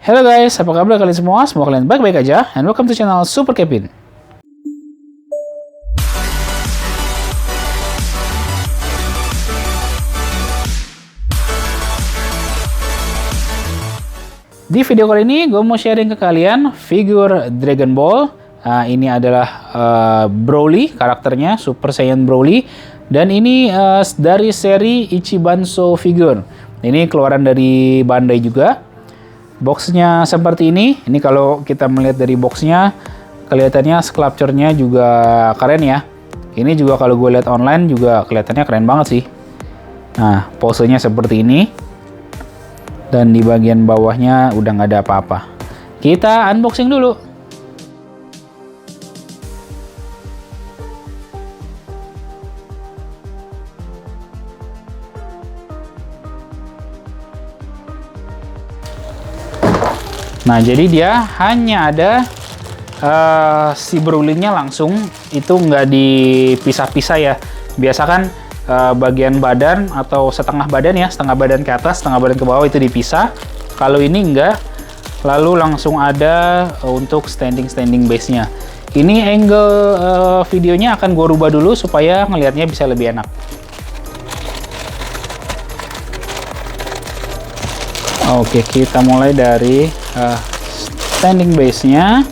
Halo guys, apa kabar kalian semua? Semoga kalian baik-baik aja, and welcome to channel Super Kevin. Di video kali ini, gue mau sharing ke kalian figur Dragon Ball. Ini adalah Broly, karakternya Super Saiyan Broly. Dan ini dari seri Ichibanso figure. Ini keluaran dari Bandai juga. Boxnya seperti ini. Ini kalau kita melihat dari boxnya, kelihatannya sculpture-nya juga keren ya. Ini juga kalau gue lihat online juga kelihatannya keren banget sih. Nah, posenya seperti ini. Dan di bagian bawahnya udah nggak ada apa-apa. Kita unboxing dulu. Nah, jadi dia hanya ada si Broly-nya langsung, itu nggak dipisah-pisah ya. Biasa kan bagian badan atau setengah badan ya, setengah badan ke atas, setengah badan ke bawah itu dipisah. Kalau ini enggak, lalu langsung ada untuk standing base-nya. Ini angle videonya akan gue rubah dulu supaya ngelihatnya bisa lebih enak. Oke, kita mulai dari standing base-nya.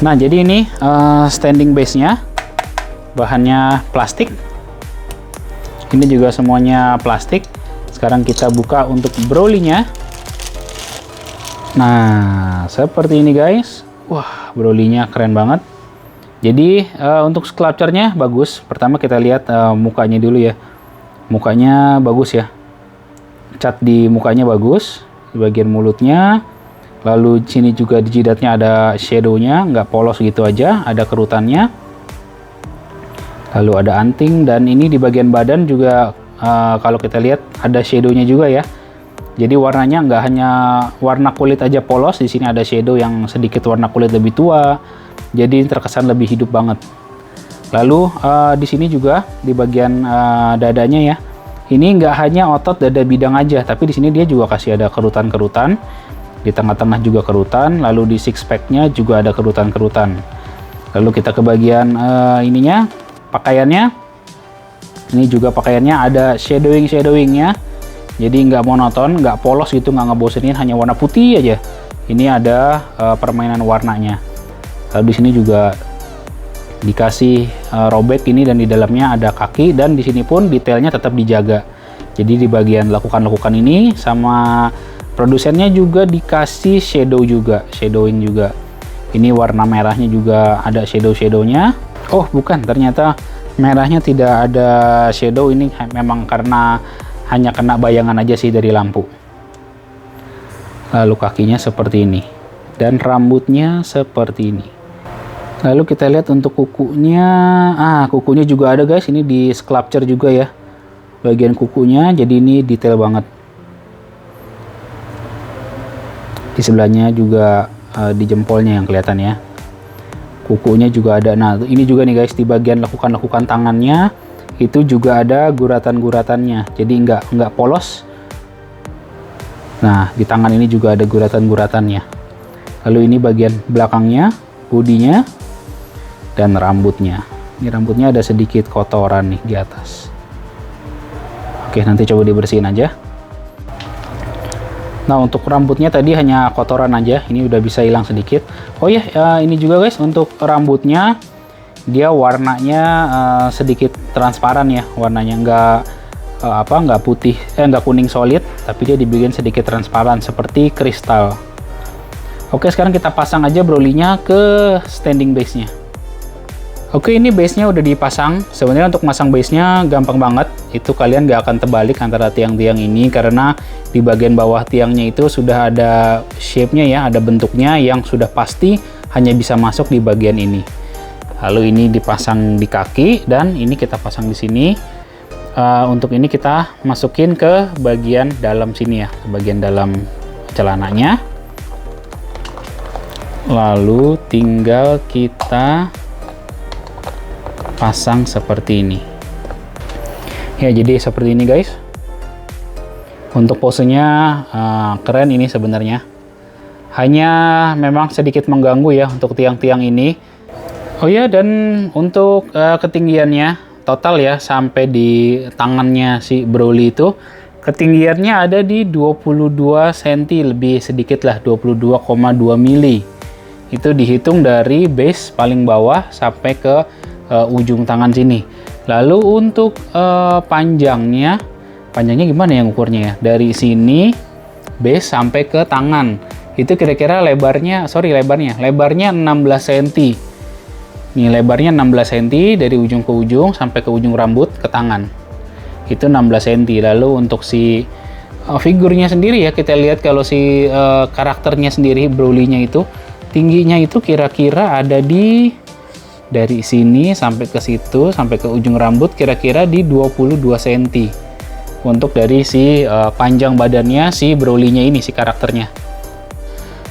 Nah, jadi ini standing base-nya, bahannya plastik. Ini juga semuanya plastik. Sekarang kita buka untuk Broly-nya. Nah, seperti ini guys. Wah, Broly-nya keren banget. Jadi untuk sculpture-nya bagus. Pertama kita lihat mukanya dulu ya. Mukanya bagus ya. Cat di mukanya bagus. Di bagian mulutnya. Lalu di sini juga di jidatnya ada shadow-nya, nggak polos gitu aja. Ada kerutannya. Lalu ada anting, dan ini di bagian badan juga kalau kita lihat ada shadow-nya juga ya. Jadi warnanya nggak hanya warna kulit aja polos, di sini ada shadow yang sedikit warna kulit lebih tua, jadi terkesan lebih hidup banget. Lalu di sini juga di bagian dadanya ya, ini nggak hanya otot dada bidang aja, tapi di sini dia juga kasih ada kerutan-kerutan, di tengah-tengah juga kerutan, lalu di six pack-nya juga ada kerutan-kerutan. Lalu kita ke bagian ininya, pakaiannya, ini juga pakaiannya ada shadowing-nya. Jadi nggak monoton, nggak polos gitu, nggak ngebosenin, hanya warna putih aja. Ini ada permainan warnanya. Lalu di sini juga dikasih robek ini, dan di dalamnya ada kaki, dan di sini pun detailnya tetap dijaga. Jadi di bagian lekukan-lekukan ini sama produsennya juga dikasih shadowing juga. Ini warna merahnya juga ada shadow-shadownya. Oh bukan, ternyata merahnya tidak ada shadow, ini memang karena hanya kena bayangan aja sih dari lampu. Lalu kakinya seperti ini, dan rambutnya seperti ini. Lalu kita lihat untuk kukunya. Kukunya juga ada guys, ini di sculpture juga ya, bagian kukunya. Jadi ini detail banget. Di sebelahnya juga di jempolnya yang kelihatan ya, kukunya juga ada. Nah ini juga nih guys, di bagian lekukan-lekukan tangannya itu juga ada guratan-guratannya, jadi nggak polos. Nah di tangan ini juga ada guratan-guratannya. Lalu ini bagian belakangnya, bodinya, dan rambutnya. Ini rambutnya ada sedikit kotoran nih di atas. Oke, nanti coba dibersihin aja. Nah untuk rambutnya tadi hanya kotoran aja, ini udah bisa hilang sedikit. Oh ya, ini juga guys, untuk rambutnya dia warnanya sedikit transparan ya, warnanya nggak putih, nggak kuning solid, tapi dia dibikin sedikit transparan seperti kristal. Oke, sekarang kita pasang aja Broly-nya ke standing base-nya. Oke, ini base-nya udah dipasang. Sebenarnya untuk masang base-nya gampang banget. Itu kalian nggak akan terbalik antara tiang-tiang ini, karena di bagian bawah tiangnya itu sudah ada shape-nya ya, ada bentuknya yang sudah pasti hanya bisa masuk di bagian ini. Lalu ini dipasang di kaki, dan ini kita pasang di sini. Untuk ini kita masukin ke bagian dalam sini ya, ke bagian dalam celananya. Lalu tinggal kita pasang seperti ini. Ya, jadi seperti ini guys. Untuk posenya keren ini sebenarnya. Hanya memang sedikit mengganggu ya untuk tiang-tiang ini. Oh ya, dan untuk ketinggiannya total ya sampai di tangannya si Broly itu ketinggiannya ada di 22 cm, lebih sedikit lah, 22,2 mili. Itu dihitung dari base paling bawah sampai ke ujung tangan sini. Lalu untuk panjangnya gimana ya ngukurnya ya? Dari sini base sampai ke tangan. Itu kira-kira lebarnya 16 cm. Nih lebarnya 16 cm dari ujung ke ujung sampai ke ujung rambut ke tangan. Itu 16 cm. Lalu untuk si figurnya sendiri ya, kita lihat kalau si karakternya sendiri Broly-nya itu tingginya itu kira-kira ada di dari sini sampai ke situ sampai ke ujung rambut kira-kira di 22 cm. Untuk dari si panjang badannya si Broly-nya ini, si karakternya.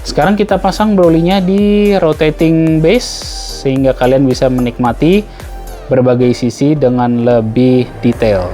Sekarang kita pasang Broly-nya di rotating base sehingga kalian bisa menikmati berbagai sisi dengan lebih detail.